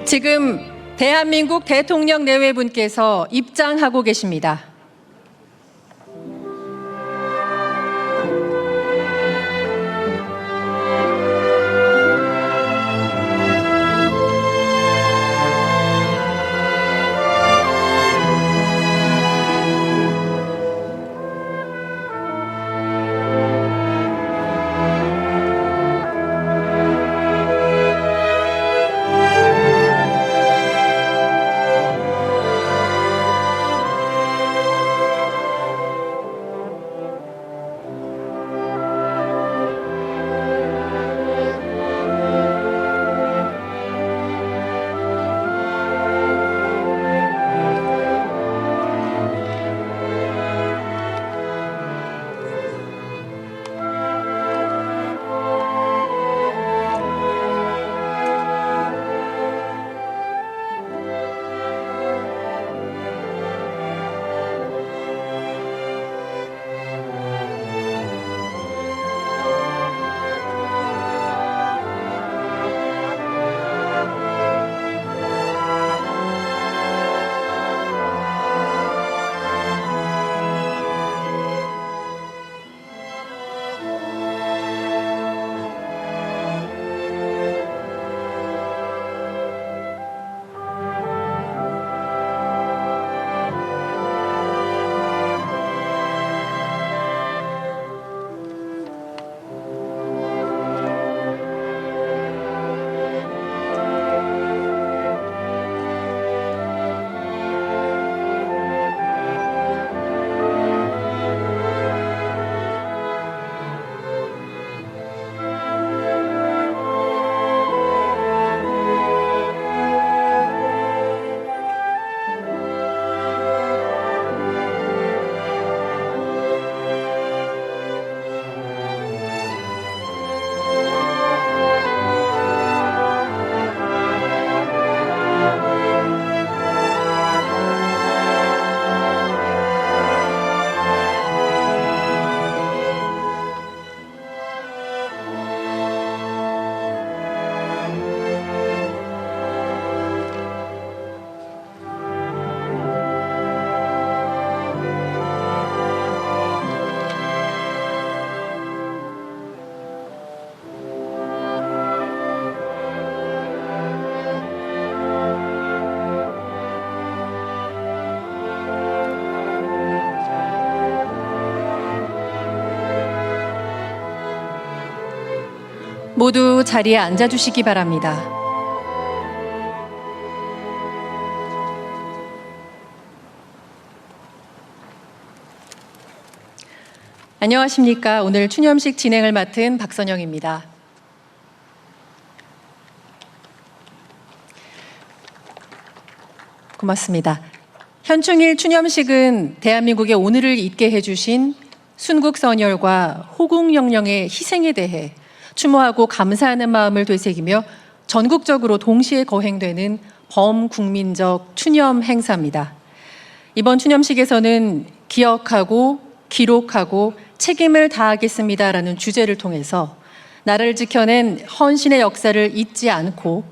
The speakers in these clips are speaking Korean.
지금 대한민국 대통령 내외분께서 입장하고 계십니다. 모두 자리에 앉아주시기 바랍니다. 안녕하십니까. 오늘 추념식 진행을 맡은 박선영입니다. 고맙습니다. 현충일 추념식은 대한민국의 오늘을 있게 해주신 순국선열과 호국영령의 희생에 대해 추모하고 감사하는 마음을 되새기며 전국적으로 동시에 거행되는 범국민적 추념 행사입니다. 이번 추념식에서는 기억하고 기록하고 책임을 다하겠습니다라는 주제를 통해서 나라를 지켜낸 헌신의 역사를 잊지 않고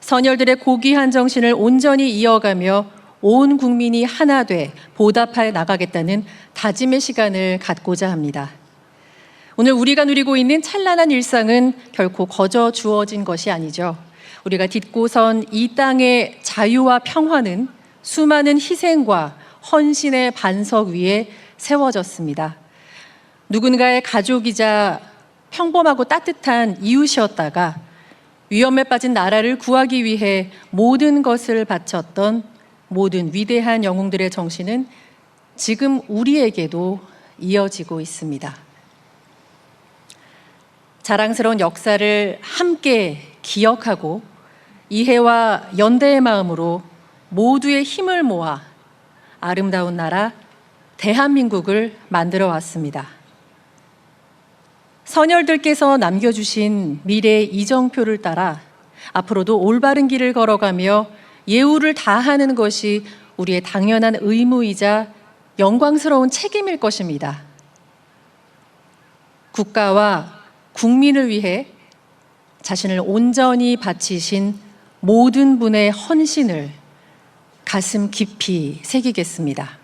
선열들의 고귀한 정신을 온전히 이어가며 온 국민이 하나 돼 보답해 나가겠다는 다짐의 시간을 갖고자 합니다. 오늘 우리가 누리고 있는 찬란한 일상은 결코 거저 주어진 것이 아니죠. 우리가 딛고선 이 땅의 자유와 평화는 수많은 희생과 헌신의 반석 위에 세워졌습니다. 누군가의 가족이자 평범하고 따뜻한 이웃이었다가 위험에 빠진 나라를 구하기 위해 모든 것을 바쳤던 모든 위대한 영웅들의 정신은 지금 우리에게도 이어지고 있습니다. 자랑스러운 역사를 함께 기억하고 이해와 연대의 마음으로 모두의 힘을 모아 아름다운 나라 대한민국을 만들어 왔습니다. 선열들께서 남겨주신 미래의 이정표를 따라 앞으로도 올바른 길을 걸어가며 예우를 다하는 것이 우리의 당연한 의무이자 영광스러운 책임일 것입니다. 국가와 국민을 위해 자신을 온전히 바치신 모든 분의 헌신을 가슴 깊이 새기겠습니다.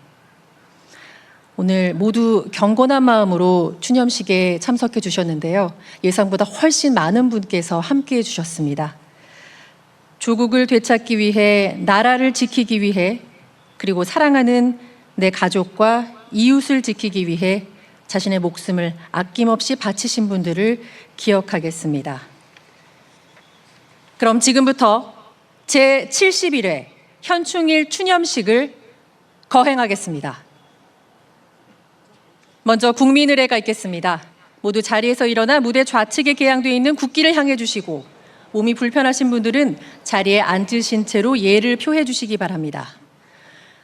오늘 모두 경건한 마음으로 추념식에 참석해 주셨는데요. 예상보다 훨씬 많은 분께서 함께해 주셨습니다. 조국을 되찾기 위해, 나라를 지키기 위해, 그리고 사랑하는 내 가족과 이웃을 지키기 위해 자신의 목숨을 아낌없이 바치신 분들을 기억하겠습니다. 그럼 지금부터 제71회 현충일 추념식을 거행하겠습니다. 먼저 국민의례가 있겠습니다. 모두 자리에서 일어나 무대 좌측에 개양되어 있는 국기를 향해 주시고, 몸이 불편하신 분들은 자리에 앉으신 채로 예를 표해 주시기 바랍니다.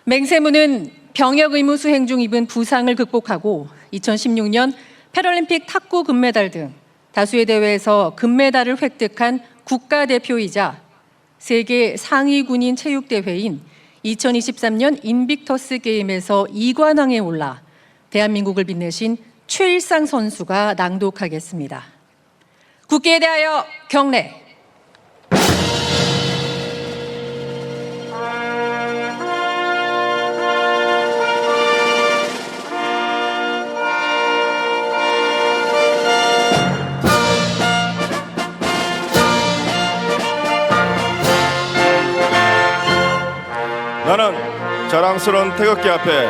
맹세문은 병역 의무 수행 중 입은 부상을 극복하고 2016년 패럴림픽 탁구 금메달 등 다수의 대회에서 금메달을 획득한 국가대표이자 세계 상위 군인 체육대회인 2023년 인빅터스 게임에서 2관왕에 올라 대한민국을 빛내신 최일상 선수가 낭독하겠습니다. 국기에 대하여 경례. 나는 자랑스러운 태극기 앞에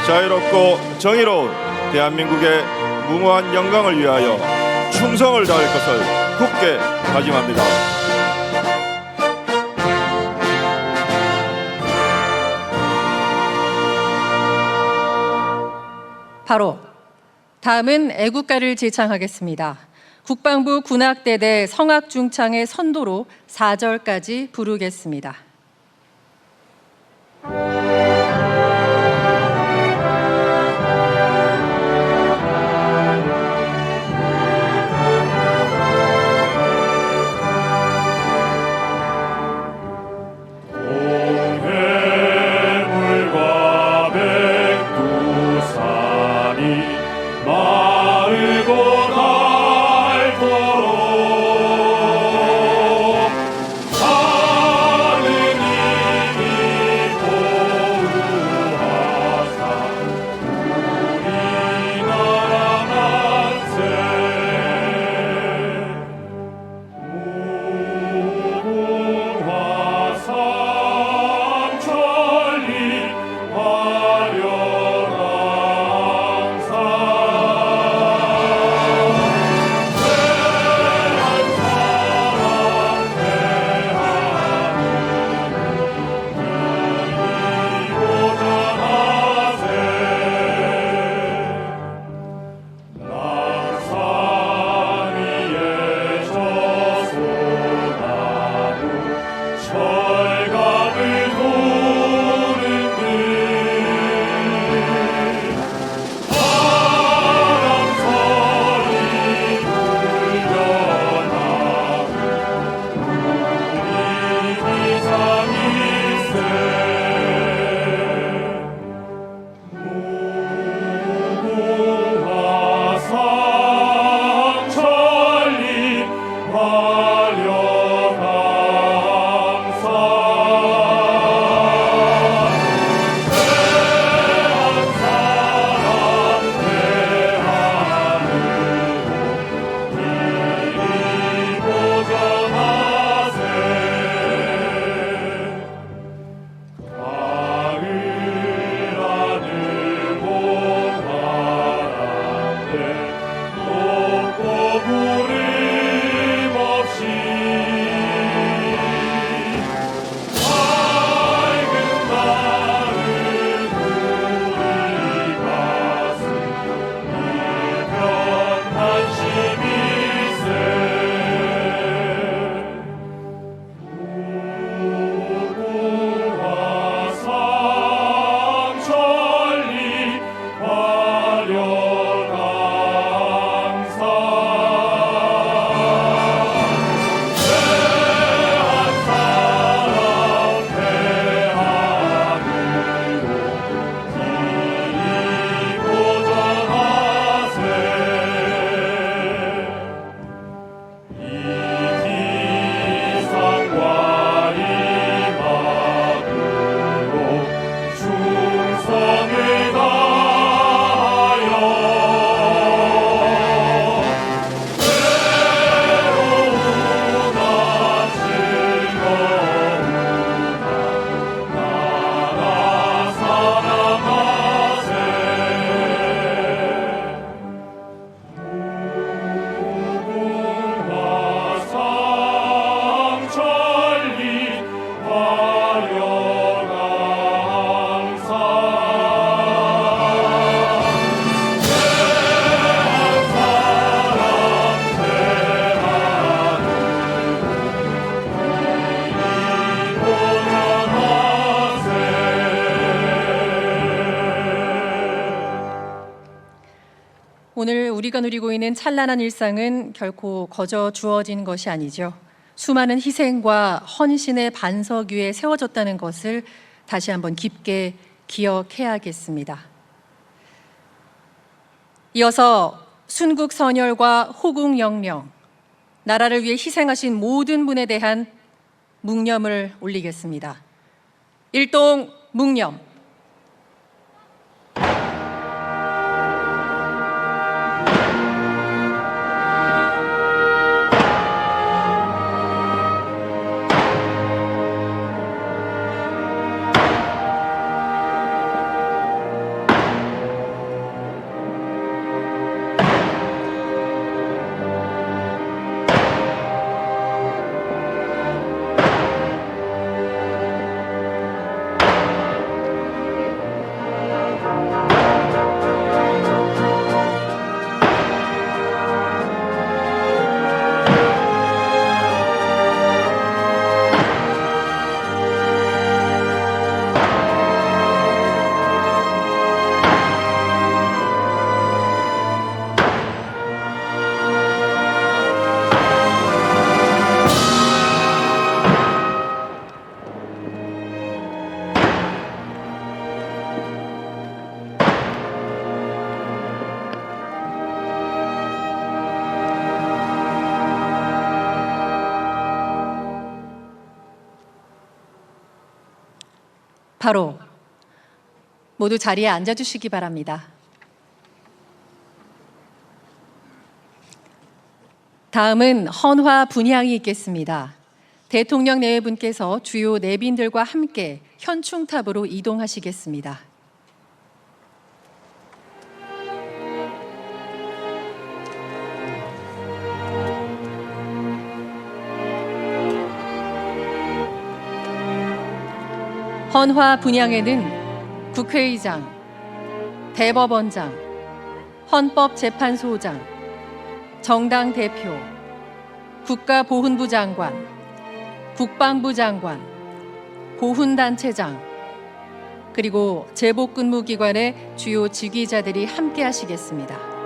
자유롭고 정의로운 대한민국의 무모한 영광을 위하여 충성을 다할 것을 굳게 다짐합니다. 바로 다음은 애국가를 제창하겠습니다. 국방부 군악대대 성악중창의 선도로 4절까지 부르겠습니다. 마르고 닳도록 하늘 우리가 누리고 있는 찬란한 일상은 결코 거저 주어진 것이 아니죠. 수많은 희생과 헌신의 반석 위에 세워졌다는 것을 다시 한번 깊게 기억해야겠습니다. 이어서 순국선열과 호국영령, 나라를 위해 희생하신 모든 분에 대한 묵념을 올리겠습니다. 일동 묵념. 바로 모두 자리에 앉아주시기 바랍니다. 다음은 헌화 분향이 있겠습니다. 대통령 내외분께서 주요 내빈들과 함께 현충탑으로 이동하시겠습니다. 헌화 분향에는 국회의장, 대법원장, 헌법재판소장, 정당 대표, 국가보훈부 장관, 국방부 장관, 보훈단체장, 그리고 제복근무기관의 주요 직위자들이 함께 하시겠습니다.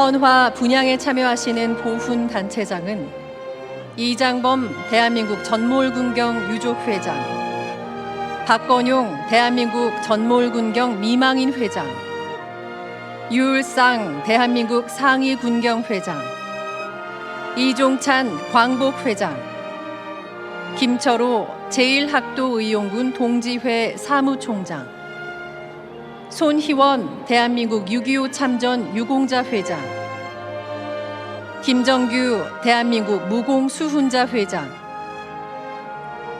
헌화 분향에 참여하시는 보훈단체장은 이장범 대한민국 전몰군경 유족회장, 박건용 대한민국 전몰군경 미망인 회장, 유울상 대한민국 상위군경회장, 이종찬 광복회장, 김철호 제1학도의용군 동지회 사무총장, 손희원 대한민국 6.25 참전 유공자 회장, 김정규 대한민국 무공수훈자 회장,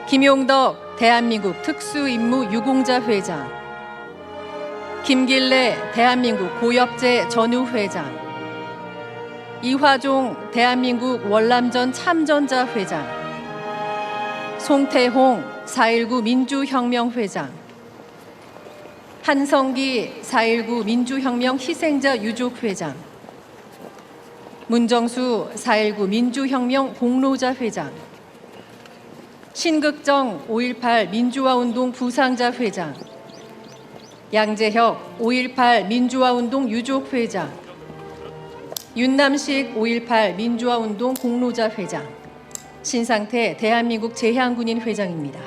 김용덕 대한민국 특수임무 유공자 회장, 김길래 대한민국 고엽제 전우 회장, 이화종 대한민국 월남전 참전자 회장, 송태홍 4.19 민주혁명회장, 한성기 4.19 민주혁명 희생자 유족회장, 문정수 4.19 민주혁명 공로자 회장, 신극정 5.18 민주화운동 부상자 회장, 양재혁 5.18 민주화운동 유족회장, 윤남식 5.18 민주화운동 공로자 회장, 신상태 대한민국 재향군인 회장입니다.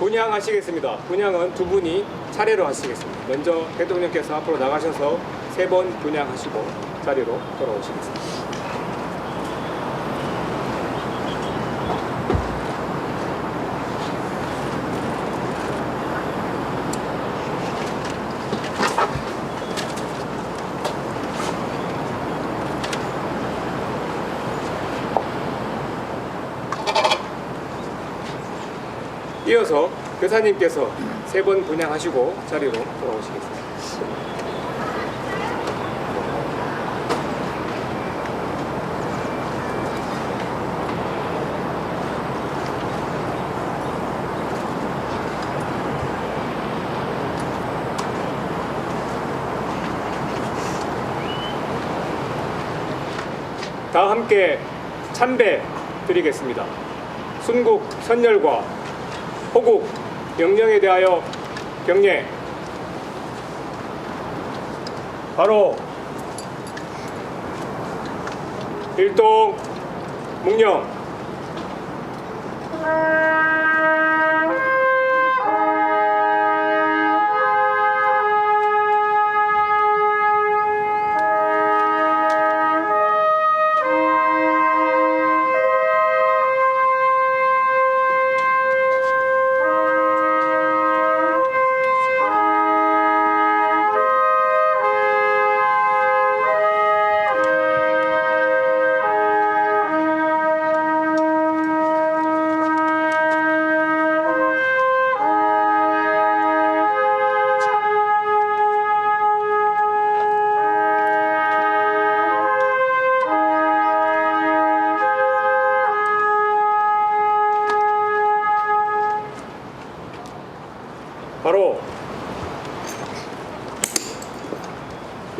분양하시겠습니다. 분양은 두 분이 차례로 하시겠습니다. 먼저 대통령께서 앞으로 나가셔서 3번 분양하시고 자리로 돌아오시겠습니다. 이어서 교사님께서 3번 분양하시고 자리로 돌아오시겠습니다. 다 함께 참배 드리겠습니다. 순국 선열과 호국 명령에 대하여 경례. 바로 일동 묵념. 바로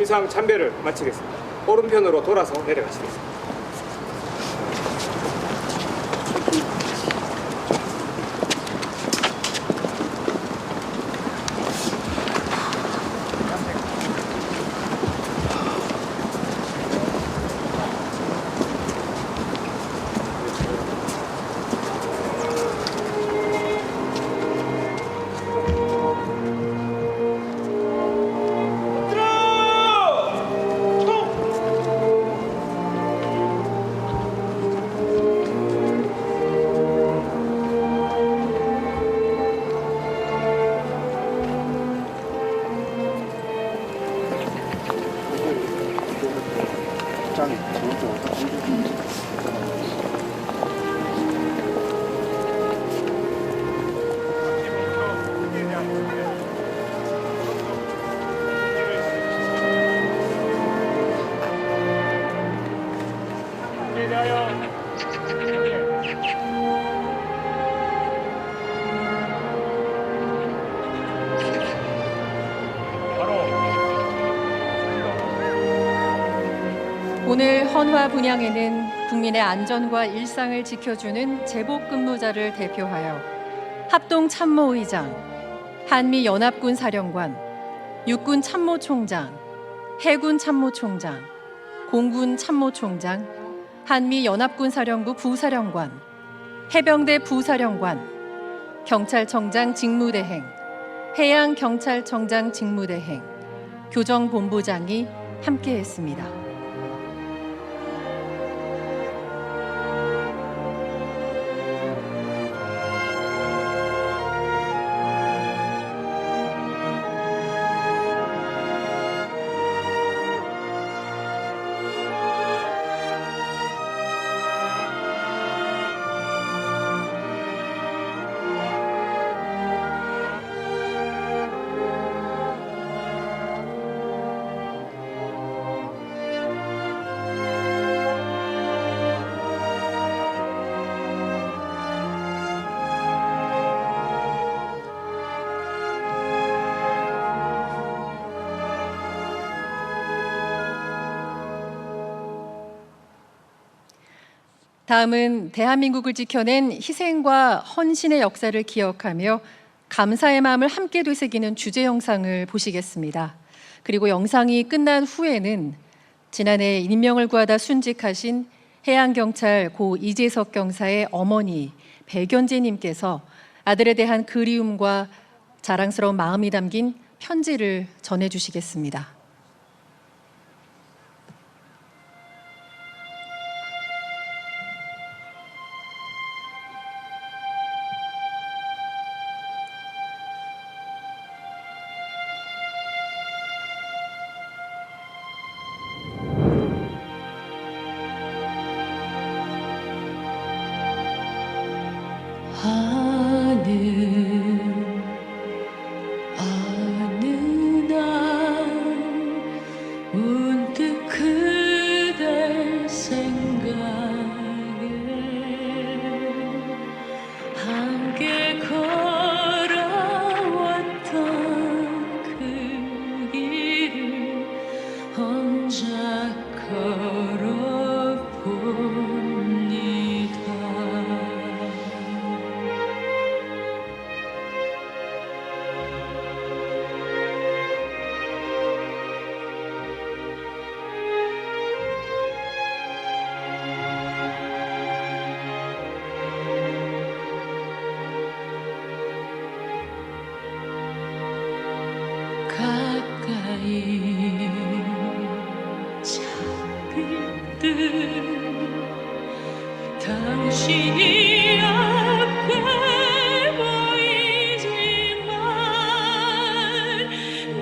이상 참배를 마치겠습니다. 오른편으로 돌아서 내려가시겠습니다. 오늘 헌화 분향에는 국민의 안전과 일상을 지켜주는 제복 근무자를 대표하여 합동 참모의장, 한미 연합군 사령관, 육군 참모총장, 해군 참모총장, 공군 참모총장, 한미 연합군 사령부 부사령관, 해병대 부사령관, 경찰청장 직무대행, 해양경찰청장 직무대행, 교정본부장이 함께했습니다. 다음은 대한민국을 지켜낸 희생과 헌신의 역사를 기억하며 감사의 마음을 함께 되새기는 주제 영상을 보시겠습니다. 그리고 영상이 끝난 후에는 지난해 임명을 구하다 순직하신 해양경찰 고 이재석 경사의 어머니 백연재님께서 아들에 대한 그리움과 자랑스러운 마음이 담긴 편지를 전해주시겠습니다. 어느 날 문득 그댈 생각에 함께 걸어왔던 그 길을 혼자 걸어봅니다. 가까이 잡힐 듯 당신이 앞에 보이지만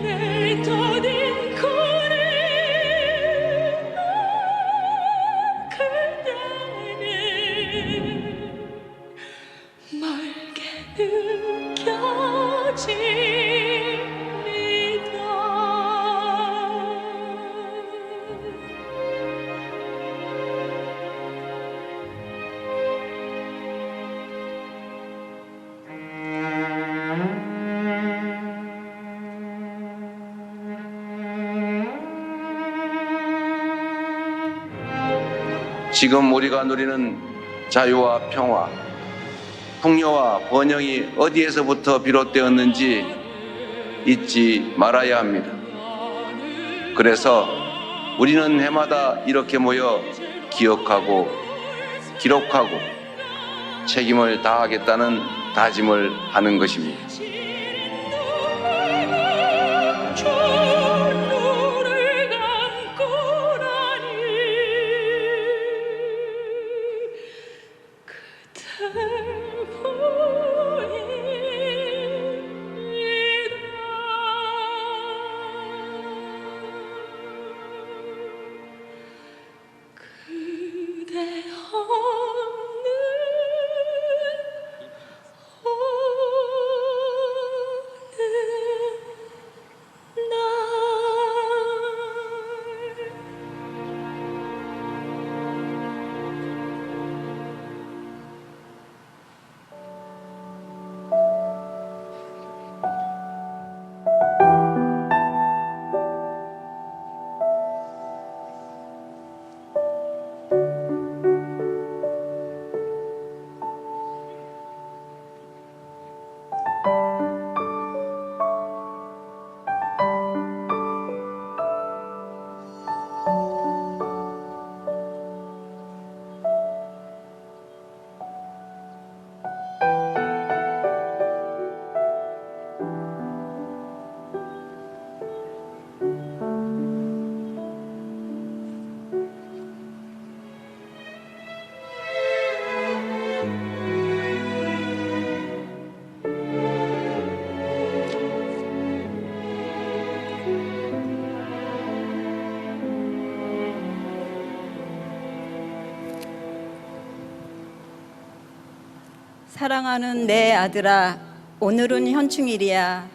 날 더듬고는 그대는 멀게 느껴집니다. 지금 우리가 누리는 자유와 평화, 풍요와 번영이 어디에서부터 비롯되었는지 잊지 말아야 합니다. 그래서 우리는 해마다 이렇게 모여 기억하고 기록하고 책임을 다하겠다는 다짐을 하는 것입니다. 사랑하는 내 아들아, 오늘은 현충일이야.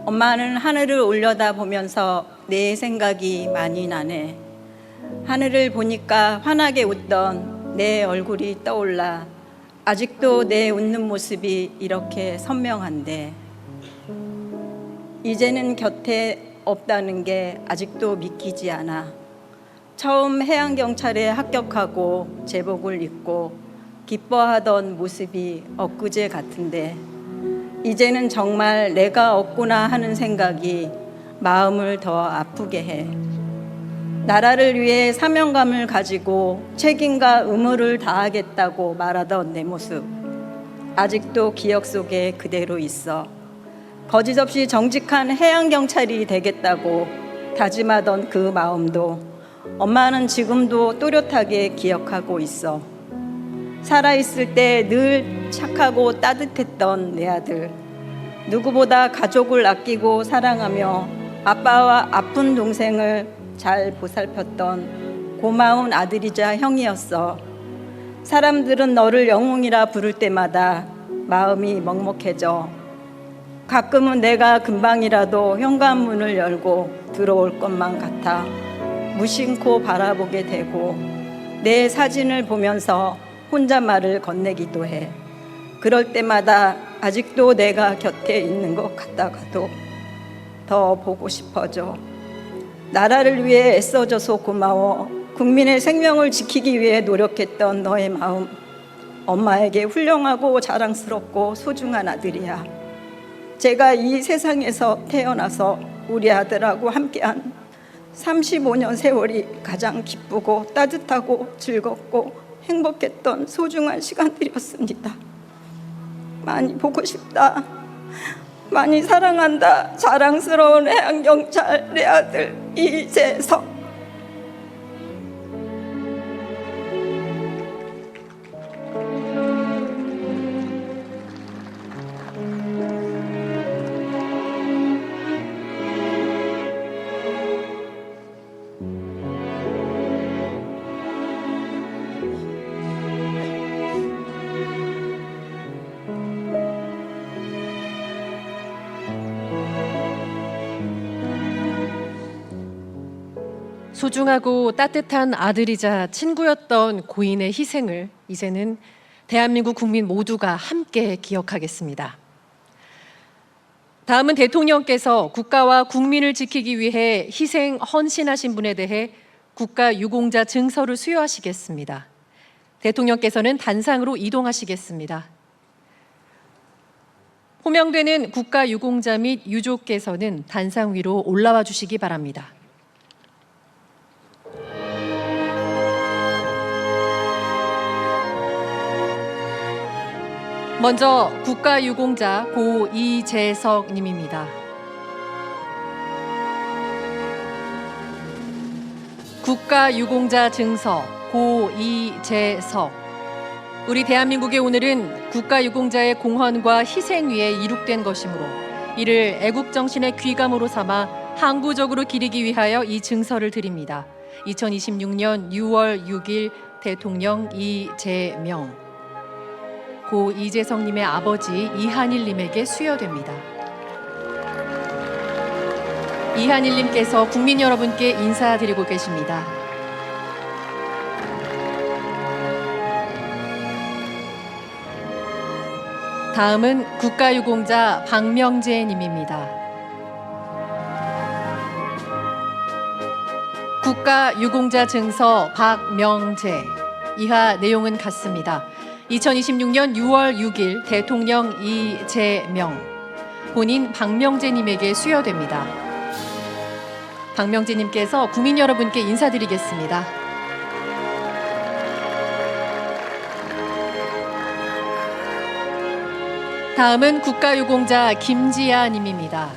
엄마는 하늘을 올려다보면서 내 생각이 많이 나네. 하늘을 보니까 환하게 웃던 내 얼굴이 떠올라. 아직도 내 웃는 모습이 이렇게 선명한데 이제는 곁에 없다는 게 아직도 믿기지 않아. 처음 해양경찰에 합격하고 제복을 입고 기뻐하던 모습이 엊그제 같은데 이제는 정말 내가 없구나 하는 생각이 마음을 더 아프게 해. 나라를 위해 사명감을 가지고 책임과 의무를 다하겠다고 말하던 내 모습, 아직도 기억 속에 그대로 있어. 거짓없이 정직한 해양경찰이 되겠다고 다짐하던 그 마음도 엄마는 지금도 또렷하게 기억하고 있어. 살아있을 때 늘 착하고 따뜻했던 내 아들. 누구보다 가족을 아끼고 사랑하며 아빠와 아픈 동생을 잘 보살폈던 고마운 아들이자 형이었어. 사람들은 너를 영웅이라 부를 때마다 마음이 먹먹해져. 가끔은 내가 금방이라도 현관문을 열고 들어올 것만 같아 무심코 바라보게 되고 내 사진을 보면서 혼잣말을 건네기도 해. 그럴 때마다 아직도 내가 곁에 있는 것 같다가도 더 보고 싶어져. 나라를 위해 애써줘서 고마워. 국민의 생명을 지키기 위해 노력했던 너의 마음, 엄마에게 훌륭하고 자랑스럽고 소중한 아들이야. 제가 이 세상에서 태어나서 우리 아들하고 함께한 35년 세월이 가장 기쁘고 따뜻하고 즐겁고 행복했던 소중한 시간들이었습니다. 많이 보고 싶다. 많이 사랑한다. 자랑스러운 해양경찰 내 아들 이재석. 소중하고 따뜻한 아들이자 친구였던 고인의 희생을 이제는 대한민국 국민 모두가 함께 기억하겠습니다. 다음은 대통령께서 국가와 국민을 지키기 위해 희생 헌신하신 분에 대해 국가유공자 증서를 수여하시겠습니다. 대통령께서는 단상으로 이동하시겠습니다. 호명되는 국가유공자 및 유족께서는 단상 위로 올라와 주시기 바랍니다. 먼저 국가유공자 고 이재석 님입니다. 국가유공자 증서 고 이재석. 우리 대한민국의 오늘은 국가유공자의 공헌과 희생 위에 이룩된 것이므로 이를 애국정신의 귀감으로 삼아 항구적으로 기리기 위하여 이 증서를 드립니다. 2026년 6월 6일 대통령 이재명. 고 이재석님의 아버지 이한일님에게 수여됩니다. 이한일님께서 국민 여러분께 인사드리고 계십니다. 다음은 국가유공자 박명재님입니다. 국가유공자 증서 박명재. 이하 내용은 같습니다. 2026년 6월 6일 대통령 이재명, 본인 박명재님에게 수여됩니다. 박명재님께서 국민 여러분께 인사드리겠습니다. 다음은 국가유공자 김지아님입니다.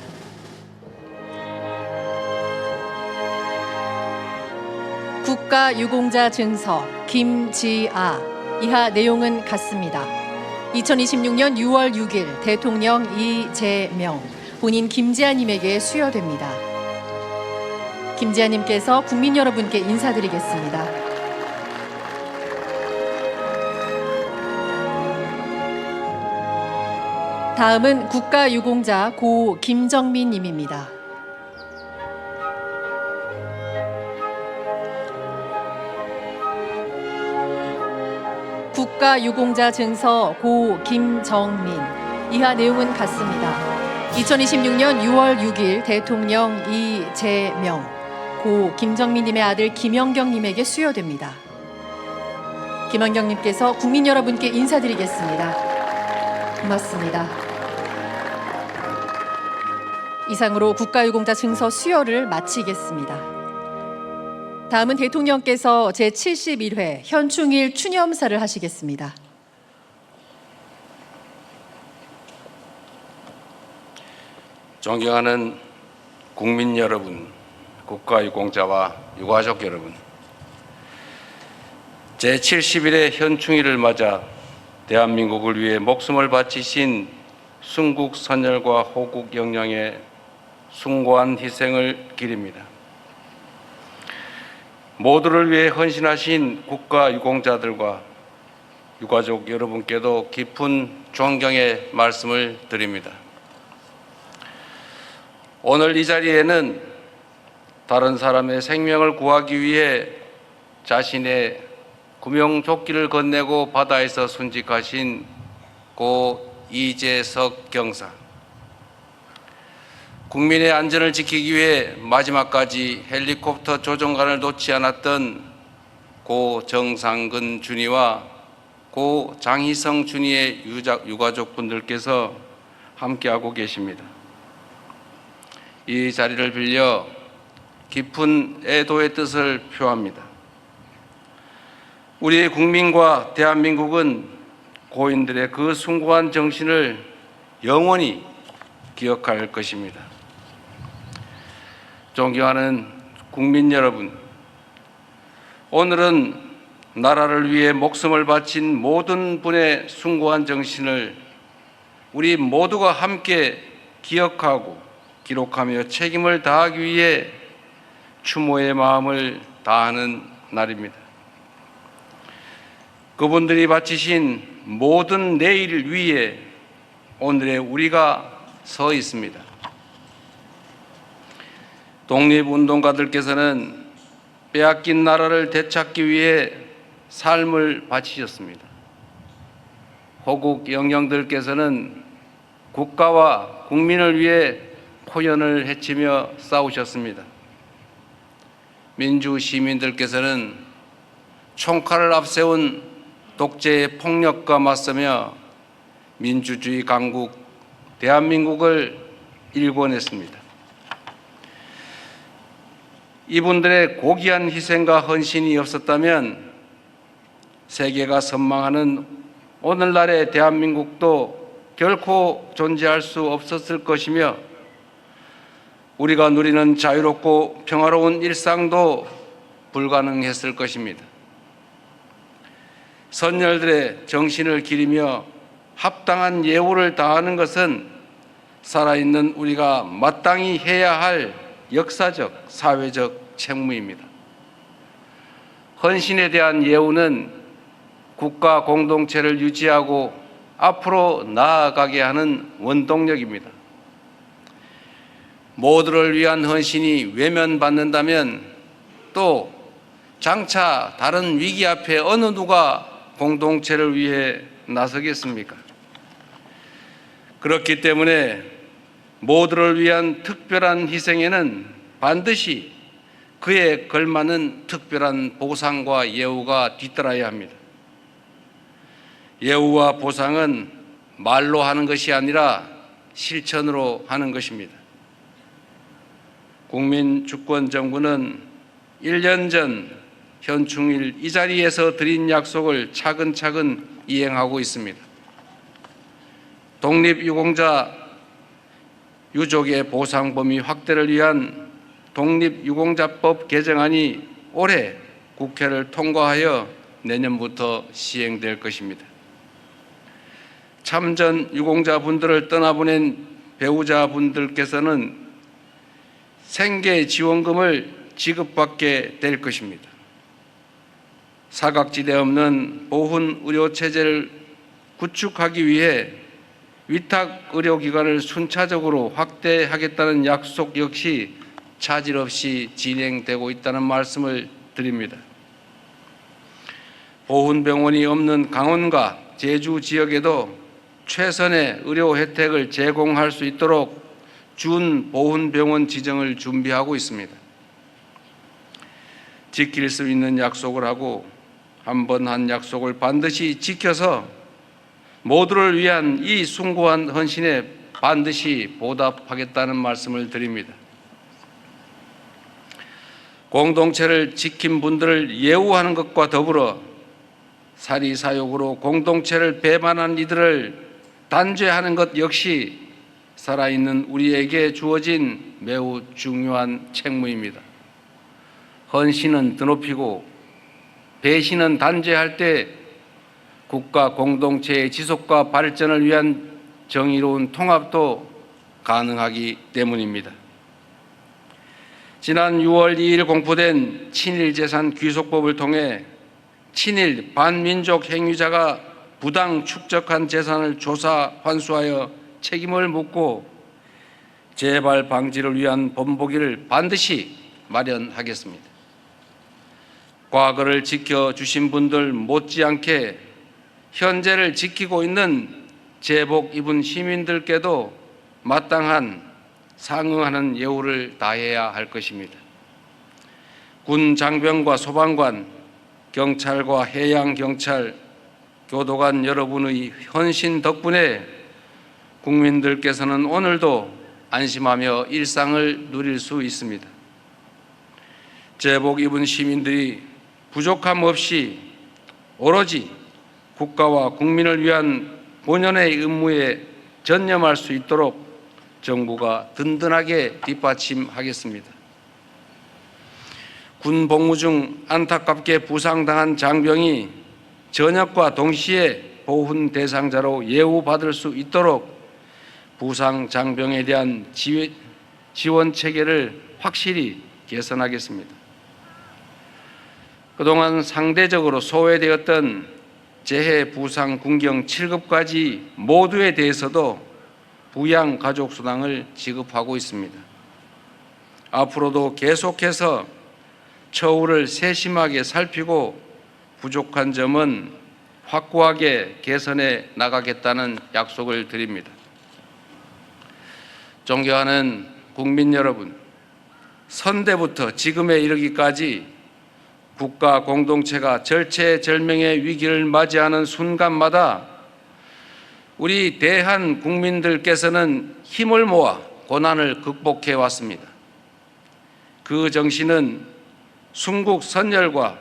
국가유공자 증서 김지아. 이하 내용은 같습니다. 2026년 6월 6일 대통령 이재명, 본인 김지아님에게 수여됩니다. 김지아님께서 국민 여러분께 인사드리겠습니다. 다음은 국가유공자 고 김정민님입니다. 국가유공자 증서 고 김정민. 이하 내용은 같습니다. 2026년 6월 6일 대통령 이재명, 고 김정민님의 아들 김영경님에게 수여됩니다. 김영경님께서 국민 여러분께 인사드리겠습니다. 고맙습니다. 이상으로 국가유공자 증서 수여를 마치겠습니다. 다음은 대통령께서 제71회 현충일 추념사를 하시겠습니다. 존경하는 국민 여러분, 국가유공자와 유가족 여러분, 제70일의 현충일을 맞아 대한민국을 위해 목숨을 바치신 순국 선열과 호국 영령의 숭고한 희생을 기립니다. 모두를 위해 헌신하신 국가유공자들과 유가족 여러분께도 깊은 존경의 말씀을 드립니다. 오늘 이 자리에는 다른 사람의 생명을 구하기 위해 자신의 구명조끼를 건네고 바다에서 순직하신 고 이재석 경사, 국민의 안전을 지키기 위해 마지막까지 헬리콥터 조종관을 놓지 않았던 고 정상근 준이와 고 장희성 준이의 유가족분들께서 함께하고 계십니다. 이 자리를 빌려 깊은 애도의 뜻을 표합니다. 우리 국민과 대한민국은 고인들의 그 숭고한 정신을 영원히 기억할 것입니다. 존경하는 국민 여러분, 오늘은 나라를 위해 목숨을 바친 모든 분의 숭고한 정신을 우리 모두가 함께 기억하고 기록하며 책임을 다하기 위해 추모의 마음을 다하는 날입니다. 그분들이 바치신 모든 내일 위에 오늘의 우리가 서 있습니다. 독립운동가들께서는 빼앗긴 나라를 되찾기 위해 삶을 바치셨습니다. 호국 영령들께서는 국가와 국민을 위해 포연을 헤치며 싸우셨습니다. 민주 시민들께서는 총칼을 앞세운 독재의 폭력과 맞서며 민주주의 강국 대한민국을 일궈냈습니다. 이분들의 고귀한 희생과 헌신이 없었다면 세계가 선망하는 오늘날의 대한민국도 결코 존재할 수 없었을 것이며 우리가 누리는 자유롭고 평화로운 일상도 불가능했을 것입니다. 선열들의 정신을 기리며 합당한 예우를 다하는 것은 살아있는 우리가 마땅히 해야 할 역사적, 사회적 책무입니다. 헌신에 대한 예우는 국가 공동체를 유지하고 앞으로 나아가게 하는 원동력입니다. 모두를 위한 헌신이 외면받는다면 또 장차 다른 위기 앞에 어느 누가 공동체를 위해 나서겠습니까? 그렇기 때문에 모두를 위한 특별한 희생에는 반드시 그에 걸맞는 특별한 보상과 예우가 뒤따라야 합니다. 예우와 보상은 말로 하는 것이 아니라 실천으로 하는 것입니다. 국민주권정부는 1년 전 현충일 이 자리에서 드린 약속을 차근차근 이행하고 있습니다. 독립유공자 유족의 보상 범위 확대를 위한 독립유공자법 개정안이 올해 국회를 통과하여 내년부터 시행될 것입니다. 참전 유공자분들을 떠나보낸 배우자분들께서는 생계지원금을 지급받게 될 것입니다. 사각지대 없는 보훈 의료체제를 구축하기 위해 위탁의료기관을 순차적으로 확대하겠다는 약속 역시 차질 없이 진행되고 있다는 말씀을 드립니다. 보훈병원이 없는 강원과 제주 지역에도 최선의 의료 혜택을 제공할 수 있도록 준보훈병원 지정을 준비하고 있습니다. 지킬 수 있는 약속을 하고 한 번 한 약속을 반드시 지켜서 모두를 위한 이 숭고한 헌신에 반드시 보답하겠다는 말씀을 드립니다. 공동체를 지킨 분들을 예우하는 것과 더불어 사리사욕으로 공동체를 배반한 이들을 단죄하는 것 역시 살아있는 우리에게 주어진 매우 중요한 책무입니다. 헌신은 드높이고 배신은 단죄할 때 국가 공동체의 지속과 발전을 위한 정의로운 통합도 가능하기 때문입니다. 지난 6월 2일 공포된 친일재산 귀속법을 통해 친일 반민족 행위자가 부당 축적한 재산을 조사 환수하여 책임을 묻고 재발 방지를 위한 본보기를 반드시 마련하겠습니다. 과거를 지켜주신 분들 못지않게 현재를 지키고 있는 제복 입은 시민들께도 마땅한 상응하는 예우를 다해야 할 것입니다. 군 장병과 소방관, 경찰과 해양경찰, 교도관 여러분의 헌신 덕분에 국민들께서는 오늘도 안심하며 일상을 누릴 수 있습니다. 제복 입은 시민들이 부족함 없이 오로지 국가와 국민을 위한 본연의 의무에 전념할 수 있도록 정부가 든든하게 뒷받침하겠습니다. 군 복무 중 안타깝게 부상당한 장병이 전역과 동시에 보훈 대상자로 예우받을 수 있도록 부상 장병에 대한 지원 체계를 확실히 개선하겠습니다. 그동안 상대적으로 소외되었던 재해 부상 군경 7급까지 모두에 대해서도 부양 가족 수당을 지급하고 있습니다. 앞으로도 계속해서 처우를 세심하게 살피고 부족한 점은 확고하게 개선해 나가겠다는 약속을 드립니다. 존경하는 국민 여러분, 선대부터 지금에 이르기까지 국가 공동체가 절체절명의 위기를 맞이하는 순간마다 우리 대한 국민들께서는 힘을 모아 고난을 극복해 왔습니다. 그 정신은 순국 선열과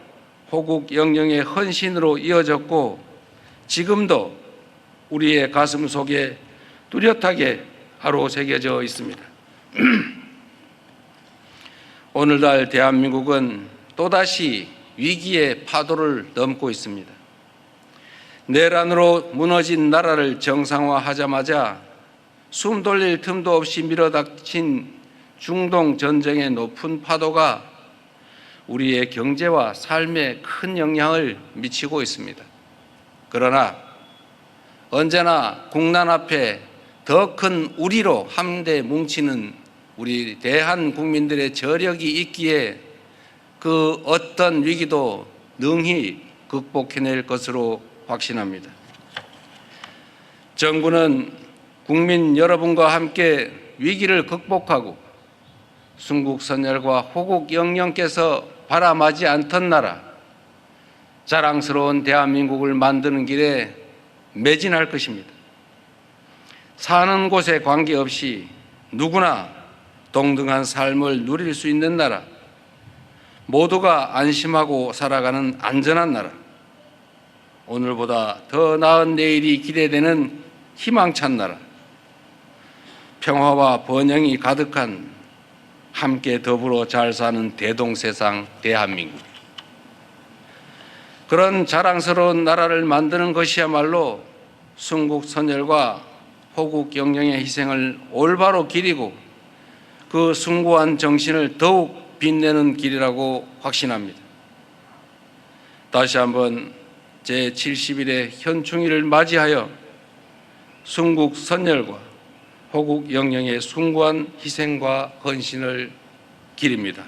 호국 영령의 헌신으로 이어졌고 지금도 우리의 가슴 속에 뚜렷하게 아로새겨져 있습니다. 오늘날 대한민국은 또다시 위기의 파도를 넘고 있습니다. 내란으로 무너진 나라를 정상화하자마자 숨 돌릴 틈도 없이 밀어닥친 중동 전쟁의 높은 파도가 우리의 경제와 삶에 큰 영향을 미치고 있습니다. 그러나 언제나 국난 앞에 더 큰 우리로 함대 뭉치는 우리 대한 국민들의 저력이 있기에 그 어떤 위기도 능히 극복해낼 것으로 확신합니다. 정부는 국민 여러분과 함께 위기를 극복하고 순국선열과 호국 영령께서 바라마지 않던 나라, 자랑스러운 대한민국을 만드는 길에 매진할 것입니다. 사는 곳에 관계없이 누구나 동등한 삶을 누릴 수 있는 나라, 모두가 안심하고 살아가는 안전한 나라, 오늘보다 더 나은 내일이 기대되는 희망찬 나라, 평화와 번영이 가득한 함께 더불어 잘 사는 대동세상 대한민국, 그런 자랑스러운 나라를 만드는 것이야말로 순국선열과 호국 영령의 희생을 올바로 기리고 그 숭고한 정신을 더욱 빛내는 길이라고 확신합니다. 다시 한번 제70일의 현충일을 맞이하여 순국선열과 호국 영령의 숭고한 희생과 헌신을 기립니다.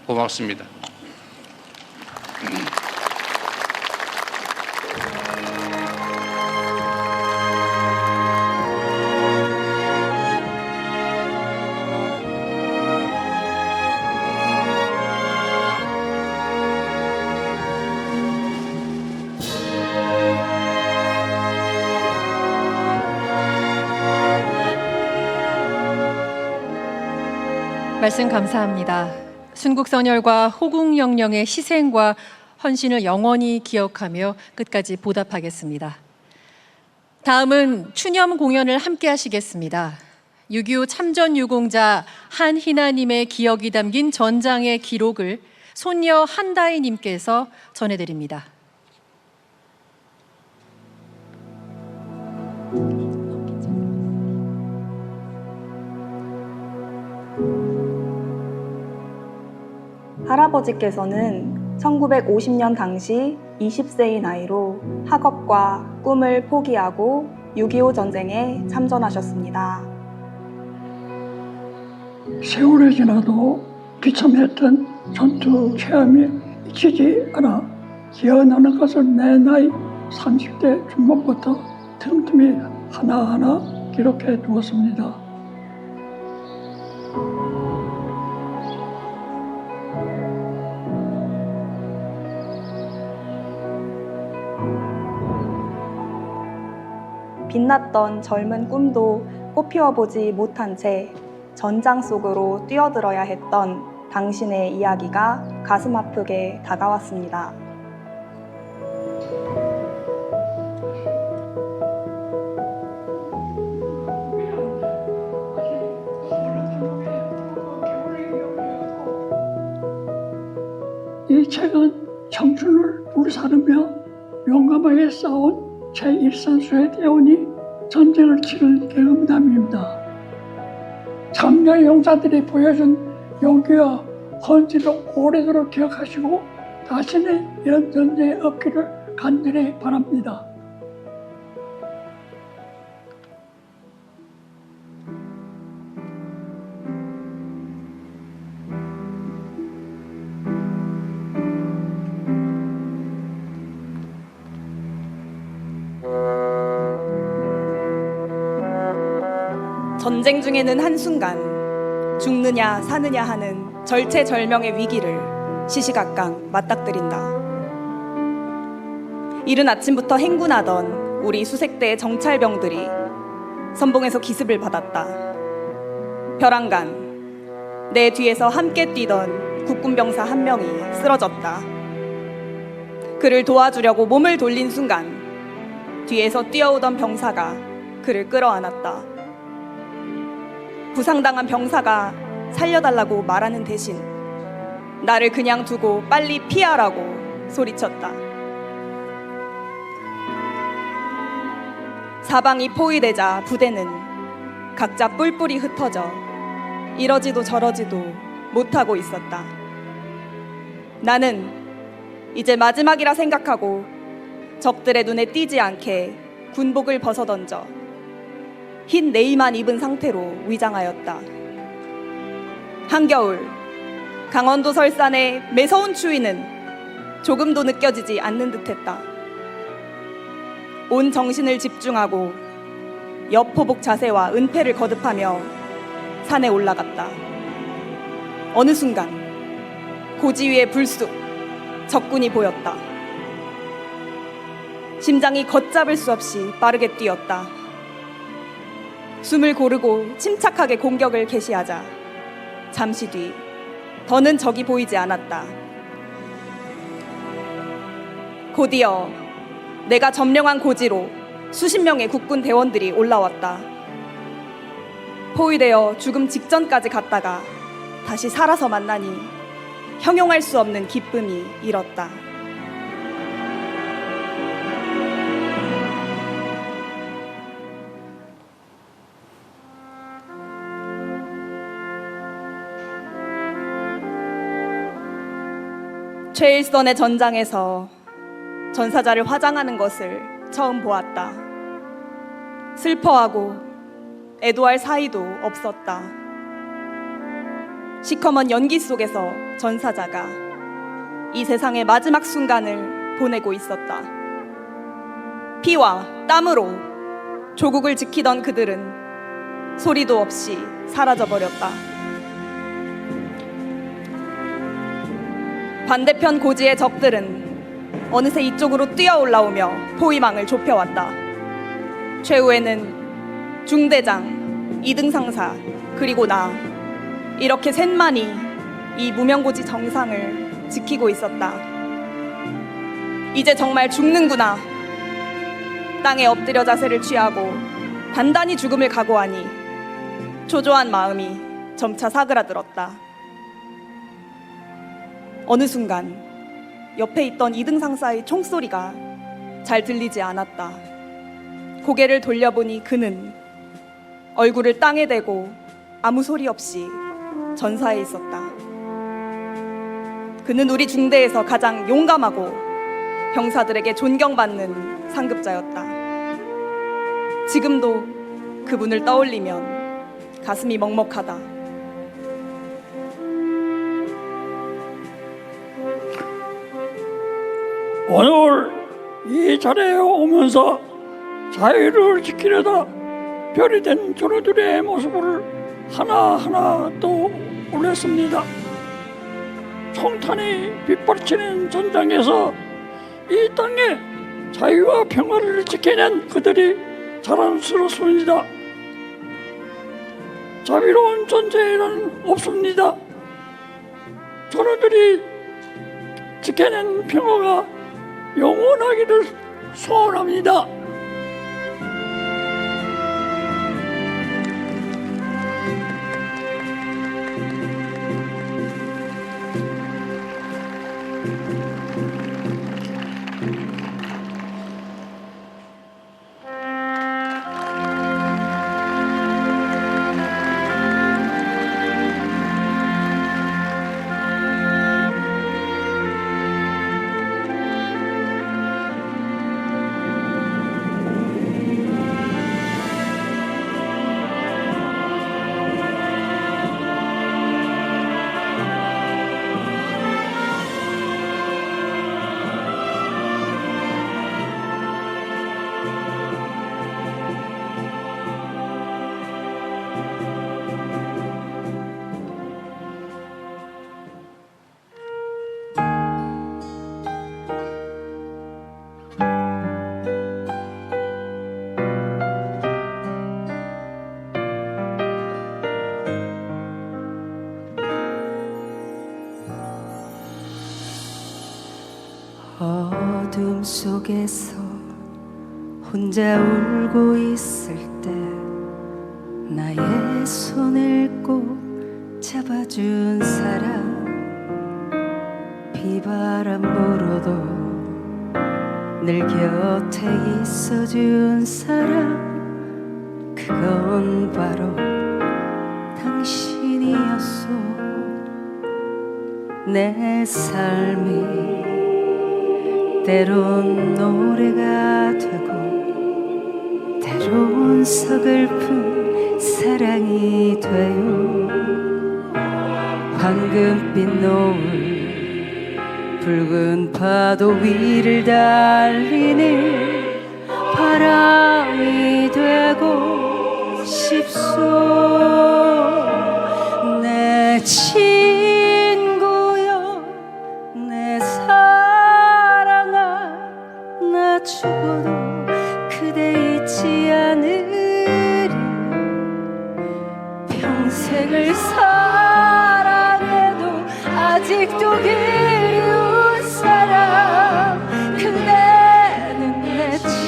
고맙습니다. 말씀 감사합니다. 순국선열과 호국영령의 희생과 헌신을 영원히 기억하며 끝까지 보답하겠습니다. 다음은 추념 공연을 함께 하시겠습니다. 6.25 참전 유공자 한희나님의 기억이 담긴 전장의 기록을 손녀 한다희님께서 전해드립니다. 할아버지께서는 1950년 당시 20세의 나이로 학업과 꿈을 포기하고 6.25 전쟁에 참전하셨습니다. 세월이 지나도 비참했던 전투 체험이 잊히지 않아 기억나는 것은 내 나이 30대 중반부터 틈틈이 하나하나 기록해 두었습니다. 빛났던 젊은 꿈도 꽃피워보지 못한 채 전장 속으로 뛰어들어야 했던 당신의 이야기가 가슴 아프게 다가왔습니다. 이 책은 청춘을 불사르며 용감하게 싸운 제1선수의 대원이 전쟁을 치른 경험담입니다. 참여 용사들이 보여준 용기와 헌신을 오래도록 기억하시고 다시는 이런 전쟁이 없기를 간절히 바랍니다. 전쟁 중에는 한순간 죽느냐 사느냐 하는 절체절명의 위기를 시시각각 맞닥뜨린다. 이른 아침부터 행군하던 우리 수색대의 정찰병들이 선봉에서 기습을 받았다. 벼랑간 내 뒤에서 함께 뛰던 국군병사 한 명이 쓰러졌다. 그를 도와주려고 몸을 돌린 순간 뒤에서 뛰어오던 병사가 그를 끌어안았다. 부상당한 병사가 살려달라고 말하는 대신 나를 그냥 두고 빨리 피하라고 소리쳤다. 사방이 포위되자 부대는 각자 뿔뿔이 흩어져 이러지도 저러지도 못하고 있었다. 나는 이제 마지막이라 생각하고 적들의 눈에 띄지 않게 군복을 벗어던져 흰 네이만 입은 상태로 위장하였다. 한겨울 강원도 설산의 매서운 추위는 조금도 느껴지지 않는 듯했다. 온 정신을 집중하고 여포복 자세와 은폐를 거듭하며 산에 올라갔다. 어느 순간 고지 위에 불쑥 적군이 보였다. 심장이 걷잡을 수 없이 빠르게 뛰었다. 숨을 고르고 침착하게 공격을 개시하자 잠시 뒤 더는 적이 보이지 않았다. 곧이어 내가 점령한 고지로 수십 명의 국군 대원들이 올라왔다. 포위되어 죽음 직전까지 갔다가 다시 살아서 만나니 형용할 수 없는 기쁨이 일었다. 최일선의 전장에서 전사자를 화장하는 것을 처음 보았다. 슬퍼하고 애도할 사이도 없었다. 시커먼 연기 속에서 전사자가 이 세상의 마지막 순간을 보내고 있었다. 피와 땀으로 조국을 지키던 그들은 소리도 없이 사라져버렸다. 반대편 고지의 적들은 어느새 이쪽으로 뛰어올라오며 포위망을 좁혀왔다. 최후에는 중대장, 2등 상사, 그리고 나 이렇게 셋만이 이 무명고지 정상을 지키고 있었다. 이제 정말 죽는구나. 땅에 엎드려 자세를 취하고 단단히 죽음을 각오하니 초조한 마음이 점차 사그라들었다. 어느 순간 옆에 있던 이등 상사의 총소리가 잘 들리지 않았다. 고개를 돌려보니 그는 얼굴을 땅에 대고 아무 소리 없이 전사해 있었다. 그는 우리 중대에서 가장 용감하고 병사들에게 존경받는 상급자였다. 지금도 그분을 떠올리면 가슴이 먹먹하다. 오늘 이 자리에 오면서 자유를 지키려다 별이 된 전우들의 모습을 하나하나 떠올렸습니다. 총탄이 빗발치는 전장에서 이 땅에 자유와 평화를 지켜낸 그들이 자랑스럽습니다. 자비로운 존재는 없습니다. 전우들이 지켜낸 평화가 영원하기를 소원합니다. 어둠 속에서 혼자 울고 있을 때 나의 손을 꼭 잡아준 사람, 비바람 불어도 늘 곁에 있어준 사람, 그건 바로 당신이었어. 내 삶이 때론 노래가 되고 때론 서글픈 사랑이 돼요. 황금빛 노을 붉은 파도 위를 달리는 바람이 되고 싶소. 내 친구여, 내 사랑아, 나 죽어도 그대 잊지 않으리. 평생을 사랑해도 아직도 그리운 사람, 그대는 내 친구여.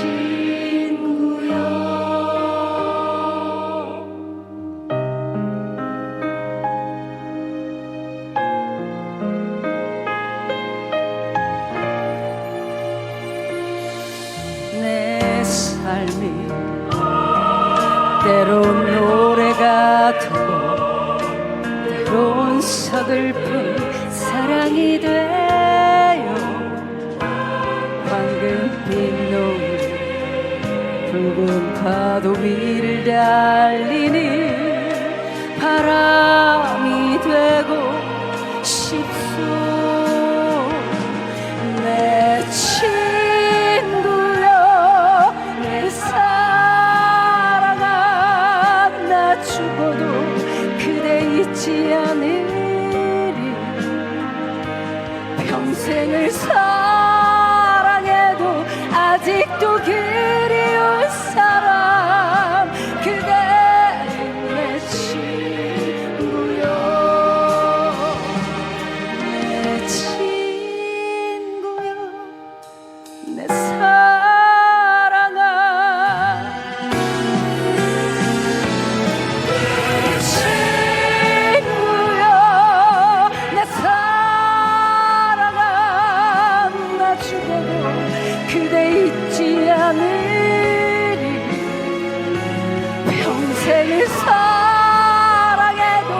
내 삶이 때론 노래가 되고 때론 서글픈 사랑이 돼요. 황금빛 노을 붉은 파도 위를 달리는 바람이 되고 싶소. 내 친구여, 내 사랑아, 나 죽어도 그대 잊지 않으리. 평생을 사랑해도 아직도 그리운 사람, 그대는 내 친구여. 내 친구여, 내 사랑아. 사랑해도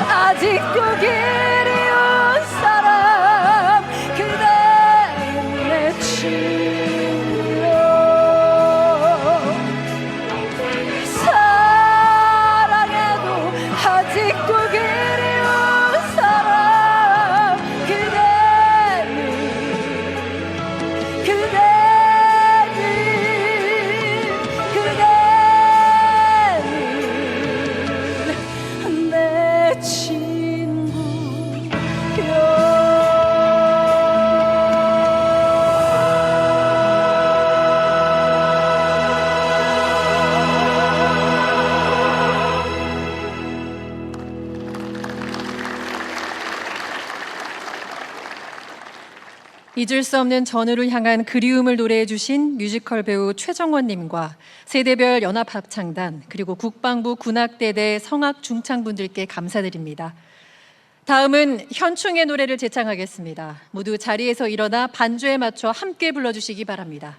아직도 그리운 사람 그대는 내 친구요 사랑해도 아직도 그리운 사람 그대는 내 잊을 수 없는 전우를 향한 그리움을 노래해 주신 뮤지컬 배우 최정원님과 세대별 연합합창단 그리고 국방부 군악대대 성악중창분들께 감사드립니다. 다음은 현충의 노래를 제창하겠습니다. 모두 자리에서 일어나 반주에 맞춰 함께 불러주시기 바랍니다.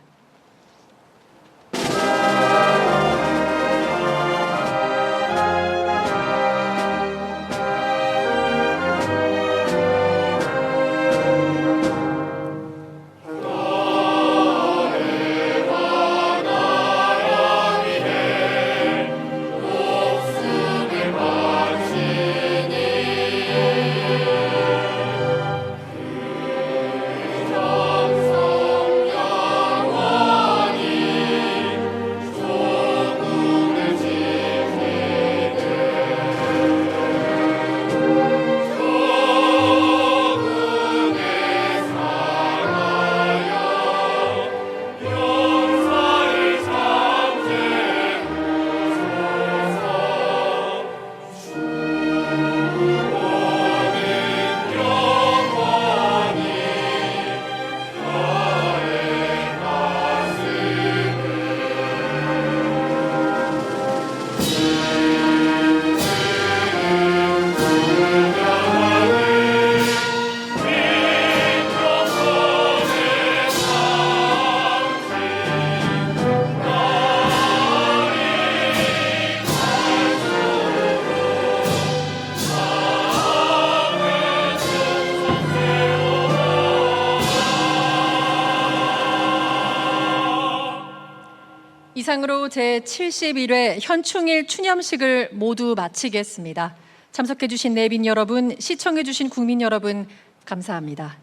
이상으로 제71회 현충일 추념식을 모두 마치겠습니다. 참석해주신 내빈 여러분, 시청해주신 국민 여러분, 감사합니다.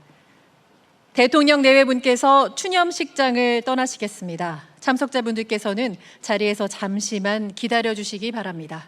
대통령 내외분께서 추념식장을 떠나시겠습니다. 참석자분들께서는 자리에서 잠시만 기다려주시기 바랍니다.